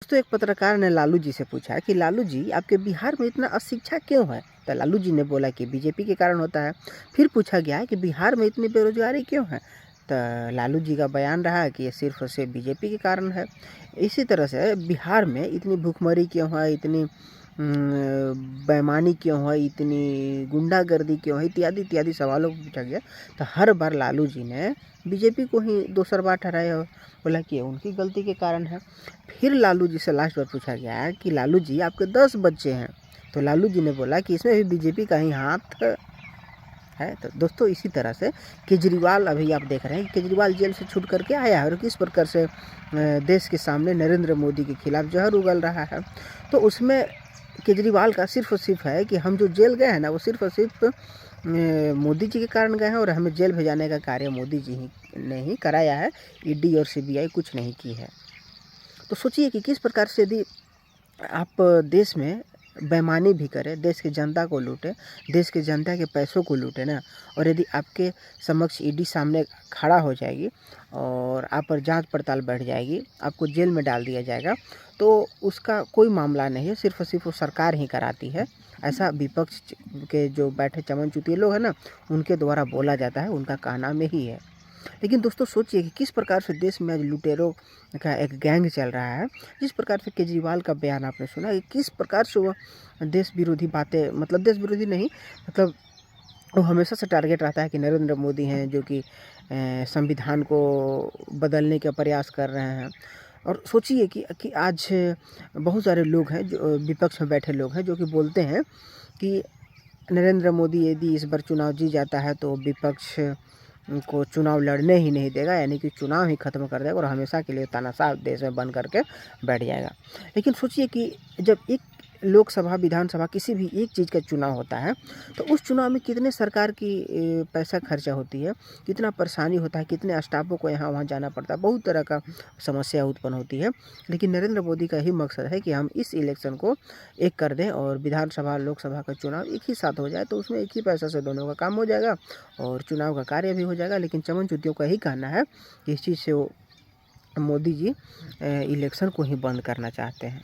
दोस्तों एक पत्रकार ने लालू जी से पूछा कि लालू जी आपके बिहार में इतना अशिक्षा क्यों है। तो लालू जी ने बोला कि बीजेपी के कारण होता है। फिर पूछा गया कि बिहार में इतनी बेरोजगारी क्यों है। तो लालू जी का बयान रहा कि ये सिर्फ और सिर्फ बीजेपी के कारण है। इसी तरह से बिहार में इतनी भूखमरी क्यों है, इतनी बेईमानी क्यों है, इतनी गुंडागर्दी क्यों है, इत्यादि इत्यादि सवालों को पूछा गया। तो हर बार लालू जी ने बीजेपी को ही दोषरबा ठहराया और बोला कि ये उनकी गलती के कारण है। फिर लालू जी से लास्ट बार पूछा गया है कि लालू जी आपके 10 बच्चे हैं। तो लालू जी ने बोला कि इसमें भी बीजेपी का ही हाथ है। तो दोस्तों इसी तरह से केजरीवाल, अभी आप देख रहे हैं कि केजरीवाल जेल से छूट करके आया है और किस प्रकार से देश के सामने नरेंद्र मोदी के खिलाफ जहर उगल रहा है। तो उसमें केजरीवाल का सिर्फ और सिर्फ है कि हम जो जेल गए हैं ना, वो सिर्फ और सिर्फ मोदी जी के कारण गए हैं और हमें जेल भेजाने का कार्य मोदी जी ने ही कराया है। ईडी और सीबीआई कुछ नहीं की है। तो सोचिए कि किस प्रकार से यदि आप देश में बेईमानी भी करें, देश की जनता को लूटें, देश की जनता के पैसों को लूटें ना, और यदि आपके समक्ष ईडी सामने खड़ा हो जाएगी और आप पर जांच पड़ताल बढ़ जाएगी, आपको जेल में डाल दिया जाएगा, तो उसका कोई मामला नहीं है, सिर्फ और सिर्फ वो सरकार ही कराती है। ऐसा विपक्ष के जो बैठे चमन चुतिए लोग हैं ना, उनके द्वारा बोला जाता है, उनका कहना में ही है। लेकिन दोस्तों सोचिए कि किस प्रकार से देश में आज लुटेरों का एक गैंग चल रहा है। जिस प्रकार से केजरीवाल का बयान आपने सुना कि किस प्रकार से वो देश विरोधी बातें, मतलब देश विरोधी नहीं, मतलब वो हमेशा से टारगेट रहता है कि नरेंद्र मोदी हैं जो कि संविधान को बदलने का प्रयास कर रहे हैं। और सोचिए कि आज बहुत सारे लोग हैं जो विपक्ष में बैठे लोग हैं जो कि बोलते हैं कि नरेंद्र मोदी यदि इस बार चुनाव जीत जाता है तो विपक्ष को चुनाव लड़ने ही नहीं देगा, यानी कि चुनाव ही खत्म कर देगा और हमेशा के लिए तानाशाह देश में बन करके बैठ जाएगा। लेकिन सोचिए कि जब एक लोकसभा, विधानसभा, किसी भी एक चीज़ का चुनाव होता है तो उस चुनाव में कितने सरकार की पैसा खर्चा होती है, कितना परेशानी होता है, कितने स्टाफों को यहाँ वहाँ जाना पड़ता है, बहुत तरह का समस्या उत्पन्न होती है। लेकिन नरेंद्र मोदी का ही मकसद है कि हम इस इलेक्शन को एक कर दें और विधानसभा, लोकसभा का चुनाव एक ही साथ हो जाए, तो उसमें एक ही पैसा से दोनों का काम हो जाएगा और चुनाव का कार्य भी हो जाएगा। लेकिन चमन चुतियों का ही कहना है कि इस चीज़ से वो मोदी जी इलेक्शन को ही बंद करना चाहते हैं।